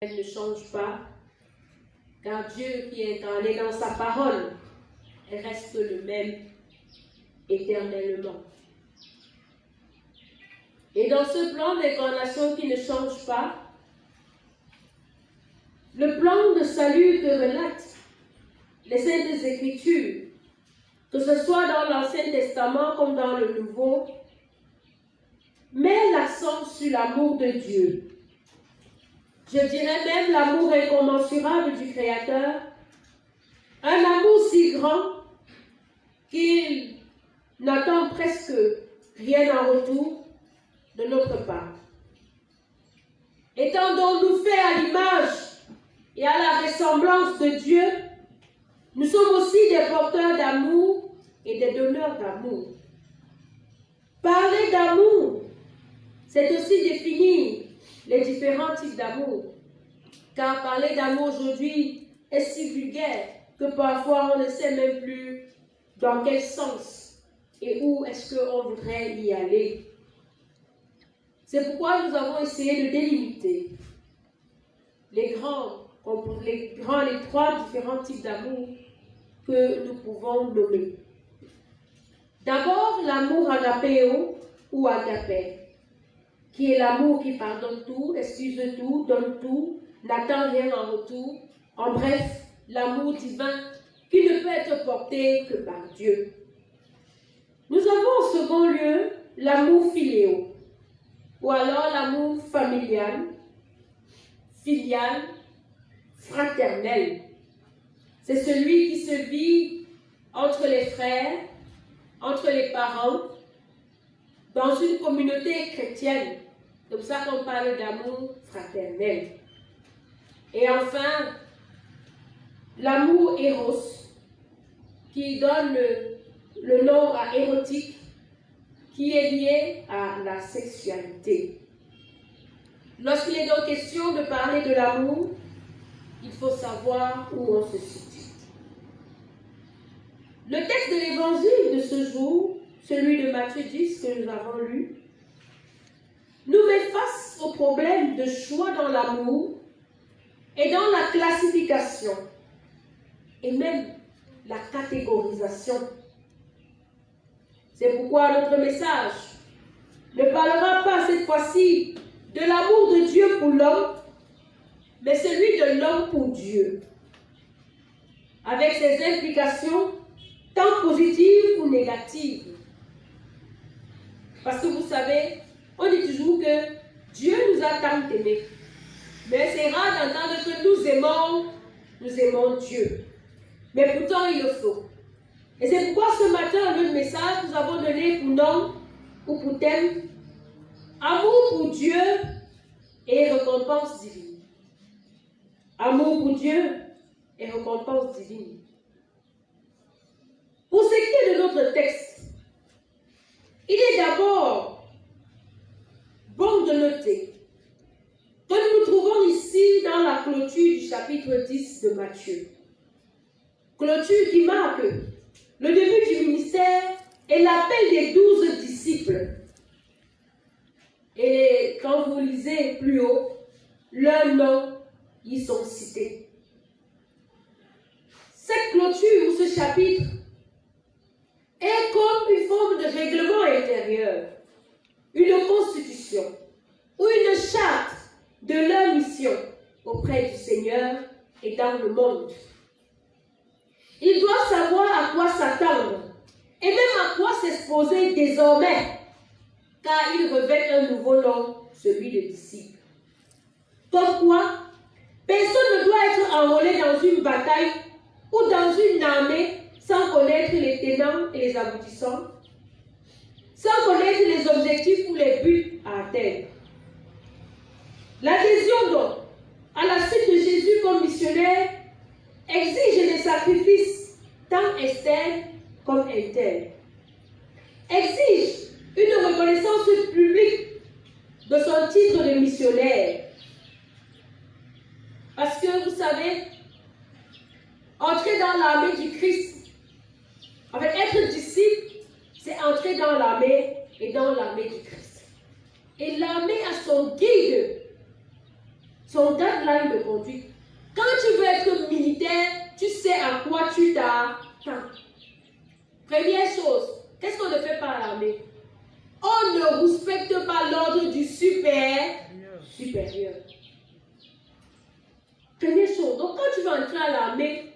Elle ne change pas, car Dieu qui est incarné dans sa parole reste le même éternellement. Et dans ce plan d'incarnation qui ne change pas, le plan de salut que relatent les Saintes Écritures, que ce soit dans l'Ancien Testament comme dans le Nouveau, met l'accent sur l'amour de Dieu. Je dirais même l'amour incommensurable du Créateur, un amour si grand qu'il n'attend presque rien en retour de notre part. Étant donc nous faits à l'image et à la ressemblance de Dieu, nous sommes aussi des porteurs d'amour et des donneurs d'amour. Parler d'amour, c'est aussi définir les différents types d'amour. Car parler d'amour aujourd'hui est si vulgaire que parfois on ne sait même plus dans quel sens et où est-ce qu'on voudrait y aller. C'est pourquoi nous avons essayé de délimiter les trois différents types d'amour que nous pouvons nommer. D'abord, l'amour agapéo ou agapé, qui est l'amour qui pardonne tout, excuse tout, donne tout, n'attend rien en retour. En bref, l'amour divin qui ne peut être porté que par Dieu. Nous avons en second lieu l'amour philéo, ou alors l'amour familial, filial, fraternel. C'est celui qui se vit entre les frères, entre les parents, dans une communauté chrétienne. C'est pour ça qu'on parle d'amour fraternel. Et enfin, l'amour éros, qui donne le nom à érotique, qui est lié à la sexualité. Lorsqu'il est donc question de parler de l'amour, il faut savoir où on se situe. Le texte de l'évangile de ce jour, celui de Matthieu 10 que nous avons lu, nous met face au problème de choix dans l'amour et dans la classification et même la catégorisation. C'est pourquoi notre message ne parlera pas cette fois-ci de l'amour de Dieu pour l'homme, mais celui de l'homme pour Dieu, avec ses implications tant positives ou négatives. Parce que vous savez, on dit toujours que Dieu nous a tant aimés. Mais c'est rare d'entendre que nous aimons Dieu. Mais pourtant, il le faut. Et c'est pourquoi ce matin, dans notre message, nous avons donné pour nom ou pour thème amour pour Dieu et récompense divine. Amour pour Dieu et récompense divine. Pour ce qui est de notre texte, il est d'abord bon de noter que nous nous trouvons ici dans la clôture du chapitre 10 de Matthieu. Clôture qui marque le début du ministère et l'appel des 12 disciples. Et quand vous lisez plus haut, leurs noms y sont cités. Cette clôture ou ce chapitre est comme une forme de règlement intérieur, une constitution ou une charte de leur mission auprès du Seigneur et dans le monde. Ils doivent savoir à quoi s'attendre et même à quoi s'exposer désormais, car ils revêtent un nouveau nom, celui de disciple. Comme quoi, personne ne doit être enrôlé dans une bataille ou dans une armée sans connaître les tenants et les aboutissants, sans connaître les objectifs ou les buts à atteindre. L'adhésion donc à la suite de Jésus comme missionnaire exige des sacrifices tant externes comme internes. Exige une reconnaissance publique de son titre de missionnaire. Parce que vous savez, entrer dans l'armée du Christ, avec être disciple, c'est entrer dans l'armée et dans l'armée du Christ. Et l'armée a son guide son guideline de conduite. Quand tu veux être militaire, tu sais à quoi tu t'attends. Première chose, qu'est-ce qu'on ne fait pas à l'armée? On ne respecte pas l'ordre du supérieur. Première chose, donc quand tu vas entrer à l'armée,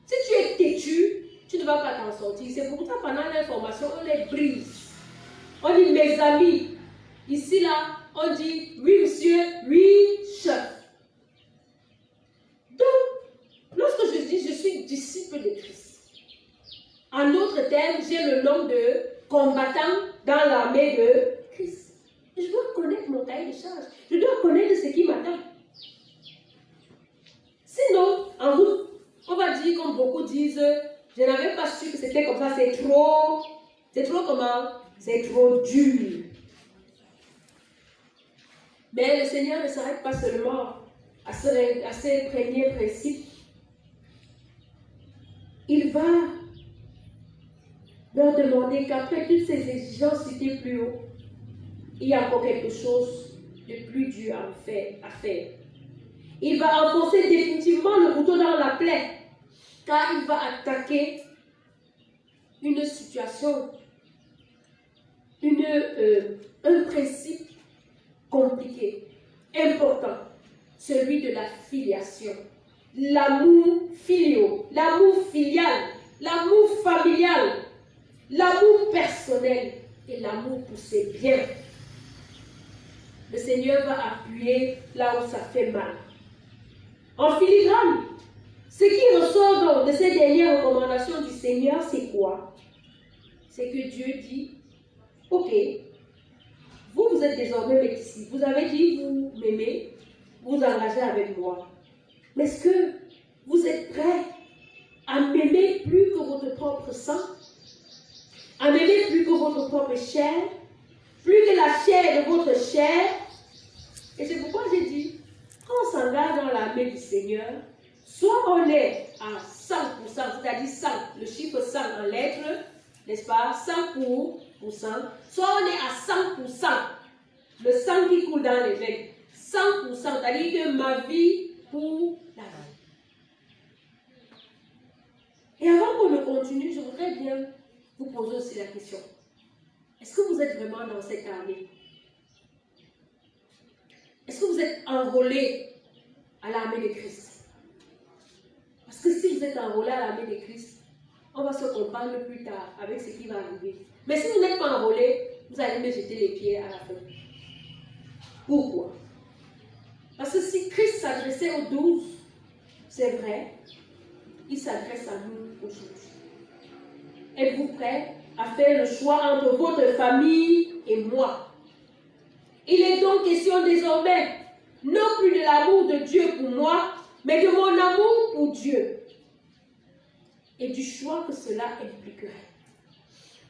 si tu es têtu, tu ne vas pas t'en sortir. C'est pour ça que pendant l'information, on les brise. On dit mes amis. Ici, là, on dit oui, monsieur, oui, chef. Donc, lorsque je dis je suis disciple de Christ, en d'autres termes, j'ai le nom de combattant dans l'armée de Christ. Je dois connaître mon cahier de charge. Je dois connaître ce qui m'attend. Sinon, en route, on va dire, comme beaucoup disent, je n'avais pas su que c'était comme ça, c'est trop comment? C'est trop dur. Mais le Seigneur ne s'arrête pas seulement à ces premiers principes. Il va leur demander qu'après toutes ces exigences citées plus haut, il y a encore quelque chose de plus dur à faire. Il va enfoncer définitivement le couteau dans la plaie, car il va attaquer une situation, un principe compliqué, important, celui de la filiation, l'amour filial, l'amour familial, l'amour personnel et l'amour pour ses biens. Le Seigneur va appuyer là où ça fait mal. En filigrane, ce qui ressort donc de ces dernières recommandations du Seigneur, c'est quoi? C'est que Dieu dit, ok, vous êtes désormais mes disciples. Vous avez dit, vous m'aimez, vous engagez avec moi. Mais est-ce que vous êtes prêts à m'aimer plus que votre propre sang? À m'aimer plus que votre propre chair? Plus que la chair de votre chair? Et c'est pourquoi j'ai dit, quand on s'engage dans l'armée du Seigneur, soit on est à 100%, c'est-à-dire 100, le chiffre 100 en lettres, n'est-ce pas, 100%, soit on est à 100%, le sang qui coule dans les veines, 100%, c'est-à-dire que ma vie pour la vie. Et avant qu'on ne continue, je voudrais bien vous poser aussi la question. Est-ce que vous êtes vraiment dans cette armée? Est-ce que vous êtes enrôlé à l'armée de Christ? Parce que si vous êtes enrôlé à l'armée de Christ, on va se comprendre plus tard avec ce qui va arriver. Mais si vous n'êtes pas enrôlé, vous allez me jeter les pieds à la fin. Pourquoi? Parce que si Christ s'adressait aux 12, c'est vrai, il s'adresse à nous aujourd'hui. Êtes-vous prêts à faire le choix entre votre famille et moi? Il est donc question désormais, non plus de l'amour de Dieu pour moi, mais de mon amour pour Dieu. Et du choix que cela impliquerait.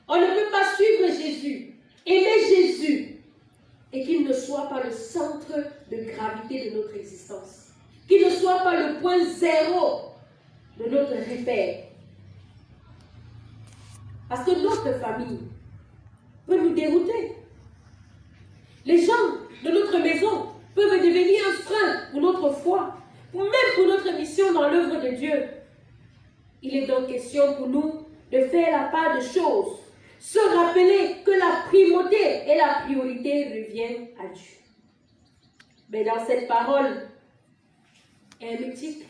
On ne peut pas suivre Jésus, aimer Jésus, et qu'il ne soit pas le centre de gravité de notre existence. Qu'il ne soit pas le point zéro de notre repère. Parce que notre famille peut nous dérouter. Les gens de notre maison peuvent devenir un frein pour notre foi, ou même pour notre mission dans l'œuvre de Dieu. Il est donc question pour nous de faire la part de choses, se rappeler que la primauté et la priorité reviennent à Dieu. Mais dans cette parole hermétique,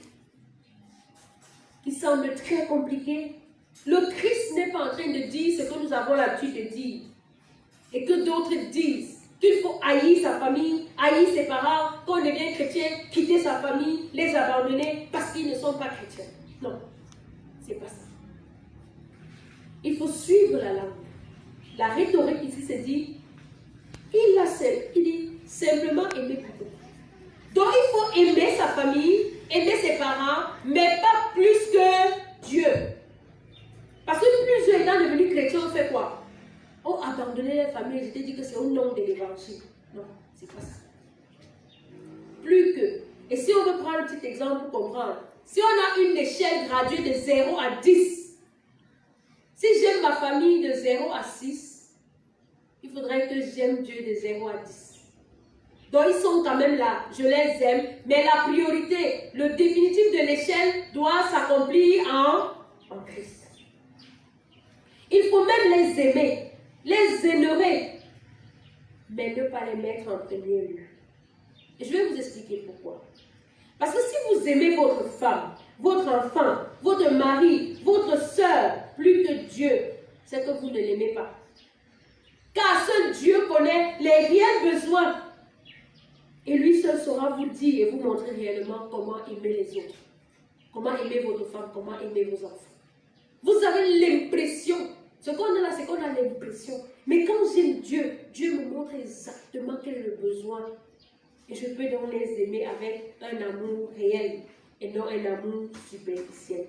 qui semble très compliquée, le Christ n'est pas en train de dire ce que nous avons l'habitude de dire, et que d'autres disent. Qu'il faut haïr sa famille, haïr ses parents, quand on devient chrétien, quitter sa famille, les abandonner parce qu'ils ne sont pas chrétiens. Non, c'est pas ça. Il faut suivre la langue. La rhétorique ici se dit, il dit simplement aimer plutôt. Donc il faut aimer sa famille, aimer ses parents, mais pas plus que Dieu. Parce que plusieurs étant devenus chrétiens, on fait quoi? On abandonné la famille, je t'ai dit que c'est au nom de l'évangile. Non, c'est pas ça. Plus que. Et si on veut prendre un petit exemple pour comprendre, si on a une échelle graduée de 0 à 10, si j'aime ma famille de 0 à 6, il faudrait que j'aime Dieu de 0 à 10. Donc ils sont quand même là, je les aime, mais la priorité, le définitif de l'échelle doit s'accomplir en Christ. Il faut même les aimer, les honorer, mais ne pas les mettre en premier lieu. Et je vais vous expliquer pourquoi. Parce que si vous aimez votre femme, votre enfant, votre mari, votre soeur, plus que Dieu, c'est que vous ne l'aimez pas. Car seul Dieu connaît les réels besoins. Et lui seul saura vous dire et vous montrer réellement comment aimer les autres. Comment aimer votre femme, comment aimer vos enfants. Vous avez l'impression, ce qu'on a là, c'est qu'on a l'impression. Mais quand j'aime Dieu, Dieu me montre exactement quel est le besoin. Et je peux donc les aimer avec un amour réel et non un amour superficiel.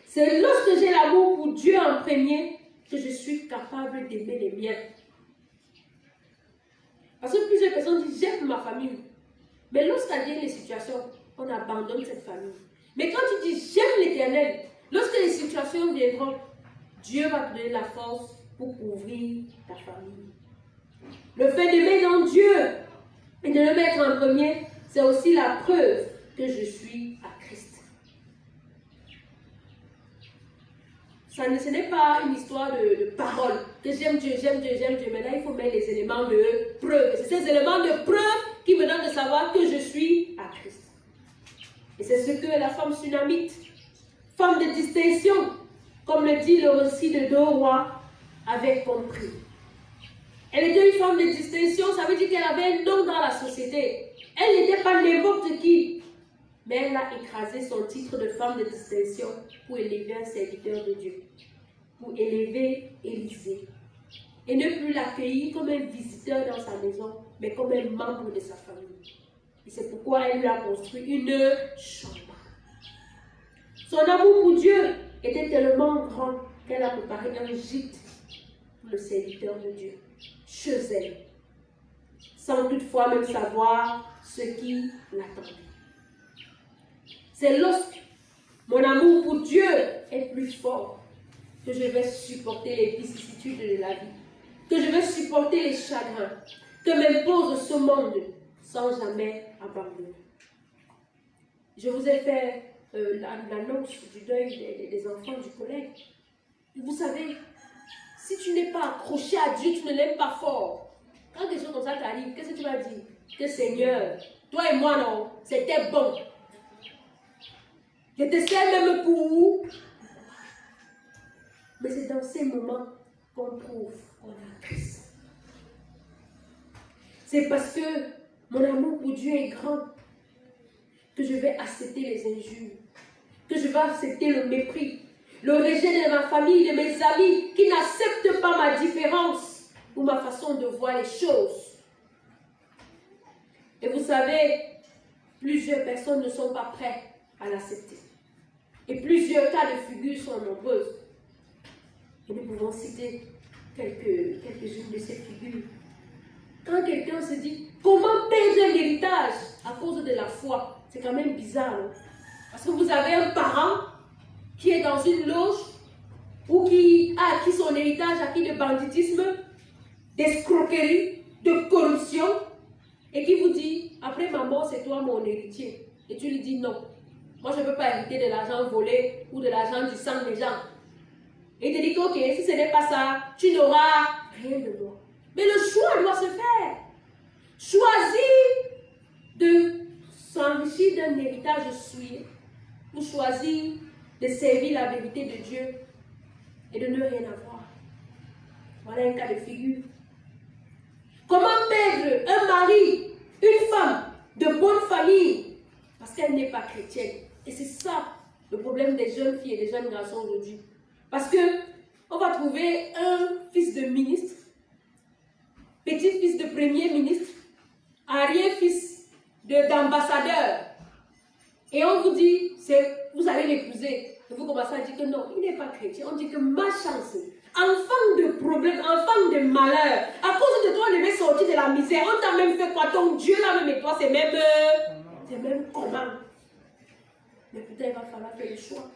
C'est lorsque j'ai l'amour pour Dieu en premier que je suis capable d'aimer les miens. Parce que plusieurs personnes disent j'aime ma famille. Mais lorsqu'il y a les situations, on abandonne cette famille. Mais quand tu dis j'aime l'Éternel, lorsque les situations viendront, Dieu va te donner la force pour couvrir ta famille. Le fait d'aimer dans Dieu et de le mettre en premier, c'est aussi la preuve que je suis à Christ. Ce n'est pas une histoire de parole, que j'aime Dieu, j'aime Dieu, j'aime Dieu. Mais là, il faut mettre les éléments de preuve. C'est ces éléments de preuve qui me donnent de savoir que je suis à Christ. Et c'est ce que la femme sunamite, femme de distinction, comme le dit le récit de deux rois, avait compris. Elle était une femme de distinction, ça veut dire qu'elle avait un nom dans la société. Elle n'était pas n'importe qui. Mais elle a écrasé son titre de femme de distinction pour élever un serviteur de Dieu, pour élever Élisée. Et ne plus l'accueillir comme un visiteur dans sa maison, mais comme un membre de sa famille. Et c'est pourquoi elle lui a construit une chambre. Son amour pour Dieu était tellement grand qu'elle a préparé un gîte pour le serviteur de Dieu, chez elle, sans toutefois même savoir ce qui l'attendait. C'est lorsque mon amour pour Dieu est plus fort que je vais supporter les vicissitudes de la vie, que je vais supporter les chagrins que m'impose ce monde sans jamais abandonner. Je vous ai fait l'annonce du deuil des enfants du collège. Vous savez, si tu n'es pas accroché à Dieu, tu ne l'aimes pas fort. Quand des choses comme ça t'arrivent, qu'est-ce que tu vas dire? Que Seigneur, toi et moi, non, c'était bon. Je te sers même pour. Mais c'est dans ces moments qu'on prouve qu'on a Christ. C'est parce que mon amour pour Dieu est grand que je vais accepter les injures, que je vais accepter le mépris, le rejet de ma famille, de mes amis qui n'acceptent pas ma différence ou ma façon de voir les choses. Et vous savez, plusieurs personnes ne sont pas prêtes à l'accepter. Et plusieurs cas de figure sont nombreuses. Et nous pouvons citer quelques-unes de ces figures. Quand quelqu'un se dit, comment perdre un héritage à cause de la foi? C'est quand même bizarre, non? Parce que vous avez un parent qui est dans une loge ou qui a acquis son héritage, acquis de banditisme, d'escroquerie, de corruption, et qui vous dit, après ma mort, c'est toi mon héritier. Et tu lui dis non. Moi, je ne veux pas hériter de l'argent volé ou de l'argent du sang des gens. Et il te dit que, ok, si ce n'est pas ça, tu n'auras rien de moi. Mais le choix doit se faire. Choisir de s'enrichir d'un héritage souillé ou choisir de servir la vérité de Dieu et de ne rien avoir. Voilà un cas de figure. Comment perdre un mari, une femme de bonne famille parce qu'elle n'est pas chrétienne? Et c'est ça le problème des jeunes filles et des jeunes garçons aujourd'hui. Parce que on va trouver un fils de ministre, petit-fils de premier ministre, arrière-fils d'ambassadeur. Et on vous dit, vous allez l'épouser. Et vous commencez à dire que non, il n'est pas chrétien. On dit que ma chance, enfant de problème, enfant de malheur, à cause de toi, on devait sortir de la misère. On t'a même fait quoi? Ton Dieu là même et toi, c'est même comment? Mais peut-être il va falloir faire le choix.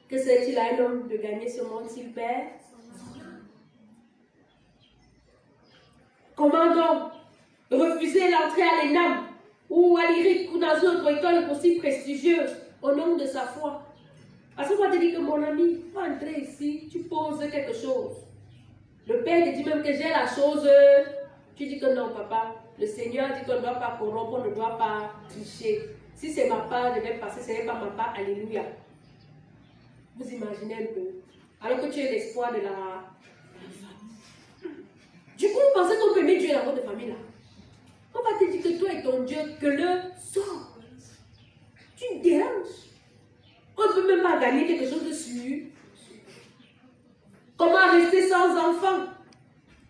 Que sert-il à un homme de gagner ce monde s'il perd? Comment donc refuser l'entrée à l'ENAM ou à l'IRIC ou dans une autre école aussi prestigieuse au nom de sa foi. Parce qu'on va te dire que mon ami, pour entrer ici, tu poses quelque chose. Le père te dit même que j'ai la chose. Tu dis que non, papa. Le Seigneur dit qu'on ne doit pas corrompre, on ne doit pas tricher. Si c'est ma part, je vais passer, ce n'est pas ma part. Alléluia. Vous imaginez un peu. Alors que tu es l'espoir de la famille. Du coup, vous pensez qu'on peut mettre Dieu dans votre famille là. On va te dire que toi et ton Dieu, que le sort. Tu déranges. On ne peut même pas gagner quelque chose dessus. Comment rester sans enfants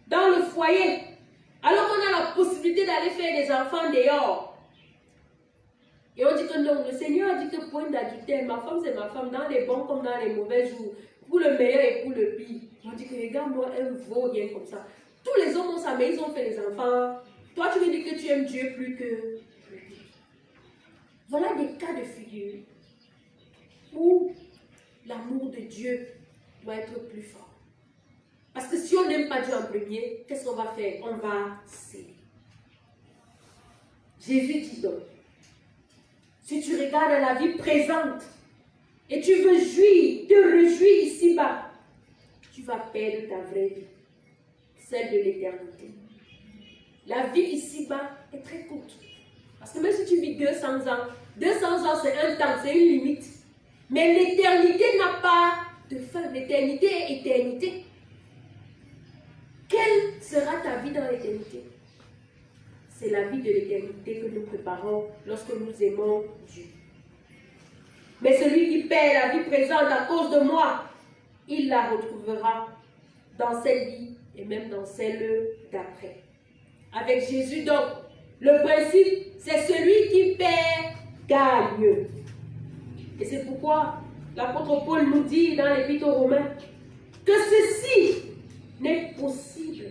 dans le foyer alors qu'on a la possibilité d'aller faire des enfants dehors? Et on dit que non, le Seigneur dit que point d'adultère, ma femme c'est ma femme, dans les bons comme dans les mauvais jours, pour le meilleur et pour le pire. On dit que regarde-moi, elle vaut rien comme ça. Tous les hommes ont ça, mais ils ont fait des enfants. Toi, tu veux dire que tu aimes Dieu plus que... Voilà des cas de figure où l'amour de Dieu doit être plus fort. Parce que si on n'aime pas Dieu en premier, qu'est-ce qu'on va faire? On va céder. Jésus dit donc, si tu regardes la vie présente et tu veux jouir, te réjouir ici-bas, tu vas perdre ta vraie vie, celle de l'éternité. La vie ici-bas est très courte. Parce que même si tu vis 200 ans, 200 ans c'est un temps, c'est une limite. Mais l'éternité n'a pas de fin. L'éternité est éternité. Quelle sera ta vie dans l'éternité? C'est la vie de l'éternité que nous préparons lorsque nous aimons Dieu. Mais celui qui perd la vie présente à cause de moi, il la retrouvera dans cette vie et même dans celle d'après. Avec Jésus donc, le principe, c'est celui qui perd, gagne. Et c'est pourquoi l'apôtre Paul nous dit dans l'Épître aux Romains que ceci n'est possible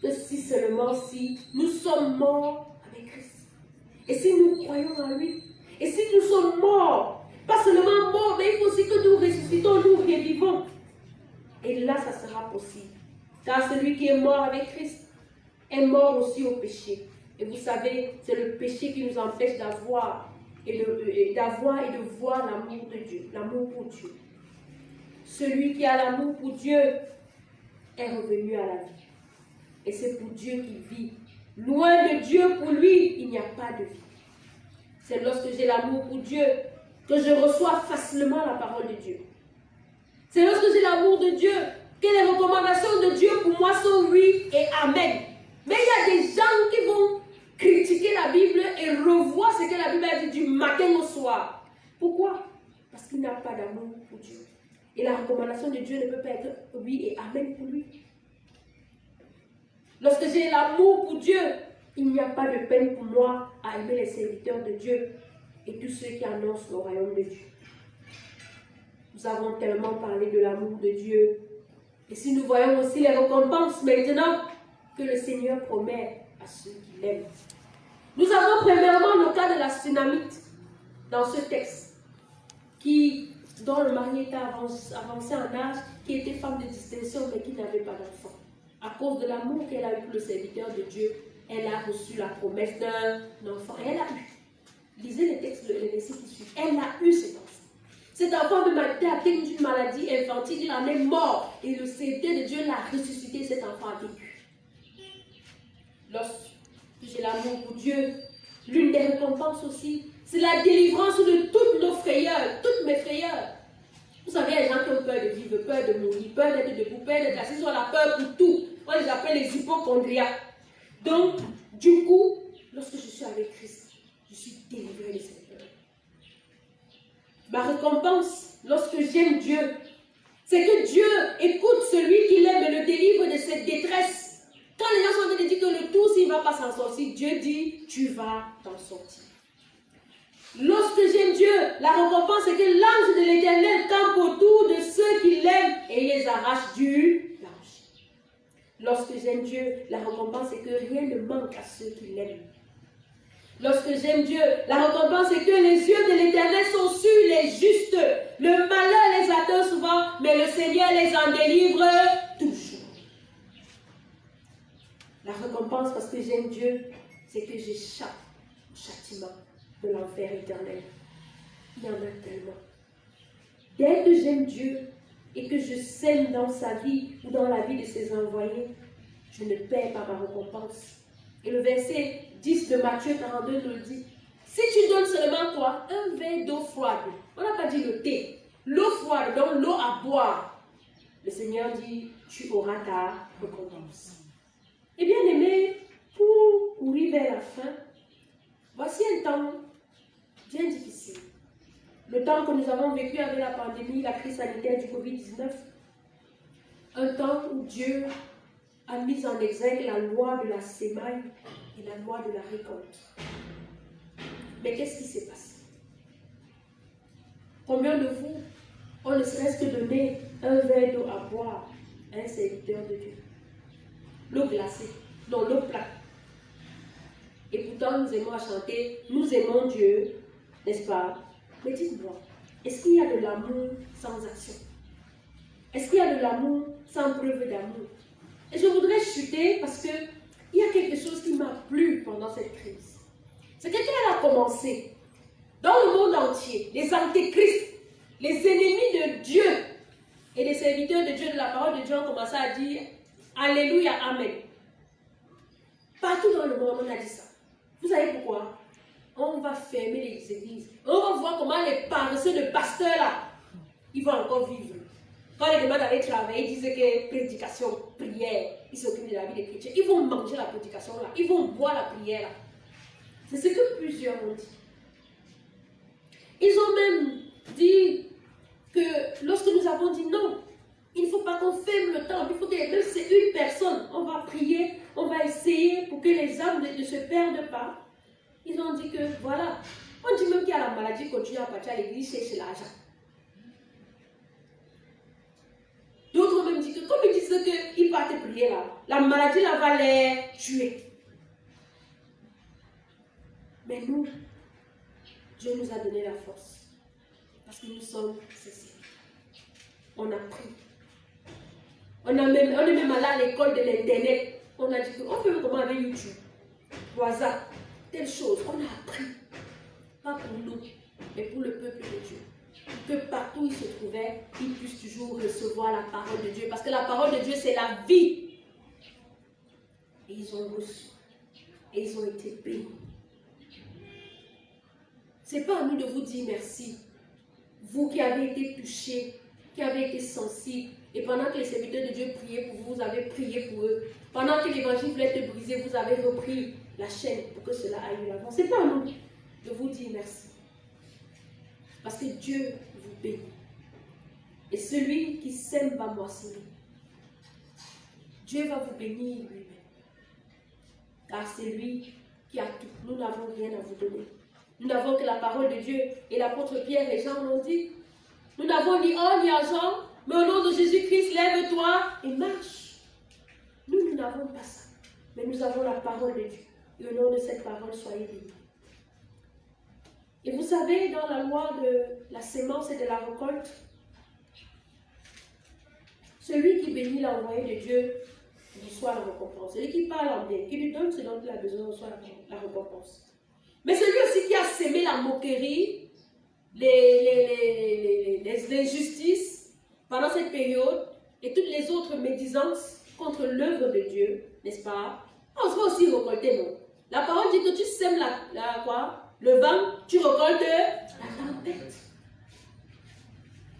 que si seulement si nous sommes morts avec Christ. Et si nous croyons en lui. Et si nous sommes morts, pas seulement morts, mais il faut aussi que nous ressuscitons, nous revivons. Et là, ça sera possible. Car celui qui est mort avec Christ est mort aussi au péché. Et vous savez, c'est le péché qui nous empêche d'avoir et de voir l'amour de Dieu, l'amour pour Dieu. Celui qui a l'amour pour Dieu est revenu à la vie. Et c'est pour Dieu qu'il vit. Loin de Dieu, pour lui, il n'y a pas de vie. C'est lorsque j'ai l'amour pour Dieu que je reçois facilement la parole de Dieu. C'est lorsque j'ai l'amour de Dieu que les recommandations de Dieu pour moi sont oui et amen. Mais il y a des gens qui vont critiquer la Bible et revoir ce que la Bible a dit du matin au soir. Pourquoi? Parce qu'il n'a pas d'amour pour Dieu. Et la recommandation de Dieu ne peut pas être oui et amen pour lui. Lorsque j'ai l'amour pour Dieu, il n'y a pas de peine pour moi à aimer les serviteurs de Dieu et tous ceux qui annoncent le royaume de Dieu. Nous avons tellement parlé de l'amour de Dieu. Et si nous voyons aussi les récompenses maintenant que le Seigneur promet à ceux qui l'aiment. Nous avons premièrement le cas de la Sunamite dans ce texte, dont le mari était avancé en âge, qui était femme de distinction mais qui n'avait pas d'enfant. À cause de l'amour qu'elle a eu pour le serviteur de Dieu, elle a reçu la promesse d'un enfant. Et elle a eu. Lisez les textes, les versets qui suivent. Elle a eu cet enfant. Cet enfant de a été atteint d'une maladie infantile, il en est mort. Et le serviteur de Dieu l'a ressuscité, cet enfant a vécu. Lorsque j'ai l'amour pour Dieu, l'une des récompenses aussi, c'est la délivrance de toutes nos frayeurs, toutes mes frayeurs. Vous savez, il y a des gens qui ont peur de vivre, peur de mourir, peur d'être debout, peur d'être assis, ils ont la peur pour tout. On les appelle les hypochondriaques. Donc, du coup, lorsque je suis avec Christ, je suis délivré de cette peur. Ma récompense, lorsque j'aime Dieu, c'est que Dieu écoute celui qui l'aime et le délivre de cette détresse. Quand les gens sont en train de dire que le tout, s'il ne va pas s'en sortir, Dieu dit, tu vas t'en sortir. Lorsque j'aime Dieu, la récompense c'est que l'ange de l'Éternel campe autour de ceux qui l'aiment et les arrache du danger. Lorsque j'aime Dieu, la récompense c'est que rien ne manque à ceux qui l'aiment. Lorsque j'aime Dieu, la récompense c'est que les yeux de l'Éternel sont sur les justes. Le malheur les atteint souvent, mais le Seigneur les en délivre toujours. La récompense parce que j'aime Dieu, c'est que j'échappe au châtiment de l'enfer éternel. Il y en a tellement. Dès que j'aime Dieu et que je sème dans sa vie ou dans la vie de ses envoyés, je ne perds pas ma récompense. Et le verset 10 de Matthieu 42 nous dit, si tu donnes seulement toi un verre d'eau froide, on n'a pas dit le thé, l'eau froide, donc l'eau à boire, le Seigneur dit, tu auras ta récompense. Et bien aimé, pour courir vers la fin, voici un temps bien difficile. Le temps que nous avons vécu avec la pandémie, la crise sanitaire du Covid-19. Un temps où Dieu a mis en exergue la loi de la sémaille et la loi de la récolte. Mais qu'est-ce qui s'est passé? Combien de vous ont ne serait-ce que donné un verre d'eau à boire à un serviteur de Dieu? L'eau glacée, non, l'eau plate. Et pourtant, nous aimons à chanter, nous aimons Dieu, n'est-ce pas? Mais dites-moi, est-ce qu'il y a de l'amour sans action? Est-ce qu'il y a de l'amour sans preuve d'amour? Et je voudrais chuter parce qu'il y a quelque chose qui m'a plu pendant cette crise. C'est que quand elle a commencé, dans le monde entier, les antéchrists, les ennemis de Dieu et les serviteurs de Dieu, de la parole de Dieu ont commencé à dire Alléluia, Amen. Partout dans le monde, on a dit ça. Vous savez pourquoi? On va fermer les églises. On va voir comment les paresseux de pasteurs là, ils vont encore vivre. Quand les demandent d'aller travailler, ils disent que prédication, prière, ils s'occupent de la vie des chrétiens. Ils vont manger la prédication là, ils vont boire la prière là. C'est ce que plusieurs ont dit. Ils ont même dit que lorsque nous avons dit non, il ne faut pas qu'on ferme le temple, il faut que même si c'est une personne, on va prier, on va essayer pour que les âmes ne se perdent pas. Ils ont dit que voilà, on dit même qu'il y a la maladie continue à partir à l'église, c'est l'argent. D'autres ont même dit que comme ils disent qu'ils partent prier là, la maladie là va les tuer. Mais nous, Dieu nous a donné la force. Parce que nous sommes cessés. On a pris. On est même allé à l'école de l'internet. On a dit qu'on fait comment avec YouTube. WhatsApp. Telle chose. On a appris. Pas pour nous, mais pour le peuple de Dieu. Que partout où ils se trouvaient, ils puissent toujours recevoir la parole de Dieu. Parce que la parole de Dieu, c'est la vie. Et ils ont reçu. Et ils ont été bénis. Ce n'est pas à nous de vous dire merci. Vous qui avez été touchés, qui avez été sensibles, et pendant que les serviteurs de Dieu priaient pour vous, vous avez prié pour eux. Pendant que l'évangile voulait être brisé, vous avez repris la chaîne pour que cela aille de l'avant. Ce n'est pas à nous de vous dire merci. Parce que Dieu vous bénit. Et celui qui sème va moissonner. Dieu va vous bénir lui-même. Car c'est lui qui a tout. Nous n'avons rien à vous donner. Nous n'avons que la parole de Dieu. Et l'apôtre Pierre et Jean l'ont dit. Nous n'avons ni or ni argent, mais au nom de Jésus-Christ, lève-toi et marche. Nous n'avons pas ça. Mais nous avons la parole de Dieu. Et au nom de cette parole, soyez bénis. Et vous savez, dans la loi de la sémence et de la récolte, celui qui bénit l'envoyé de Dieu reçoit la récompense. Celui qui parle en bien, qui lui donne ce dont il a besoin, reçoit la récompense. Mais celui aussi qui a sémé la moquerie, les injustices pendant cette période et toutes les autres médisances contre l'œuvre de Dieu, n'est-ce pas? On se va aussi récolter, non? La parole dit que tu sèmes le vent, tu récoltes la tempête.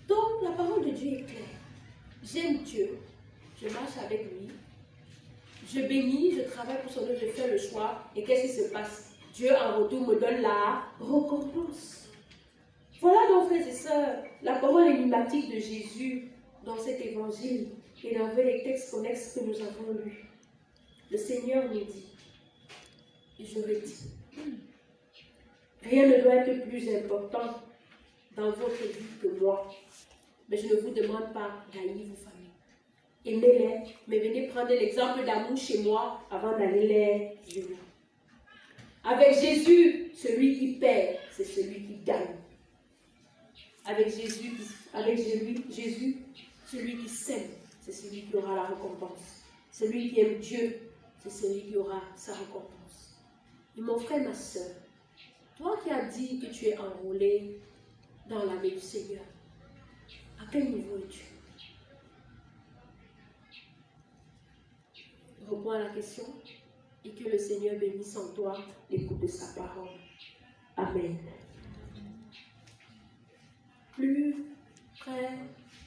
Donc la parole de Dieu est claire. J'aime Dieu, je marche avec lui, je bénis, je travaille pour son œuvre, je fais le choix. Et qu'est-ce qui se passe? Dieu en retour me donne la récompense. Voilà donc, frères et sœurs, la parole énigmatique de Jésus dans cet évangile et dans les textes connexes que nous avons lus. Le Seigneur nous dit, et je le dis, rien ne doit être plus important dans votre vie que moi. Mais je ne vous demande pas d'haïr vos familles. Aimez-les, mais venez prendre l'exemple d'amour chez moi avant d'aller les juger. Avec Jésus, celui qui perd, c'est celui qui gagne. Avec Jésus, celui qui sème, c'est celui qui aura la récompense. Celui qui aime Dieu, c'est celui qui aura sa récompense. Et mon frère, ma soeur, toi qui as dit que tu es enrôlé dans l'armée du Seigneur, à quel niveau es-tu? Réponds à la question et que le Seigneur bénisse en toi l'écoute de sa parole. Amen. Plus près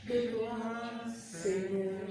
de toi, Seigneur,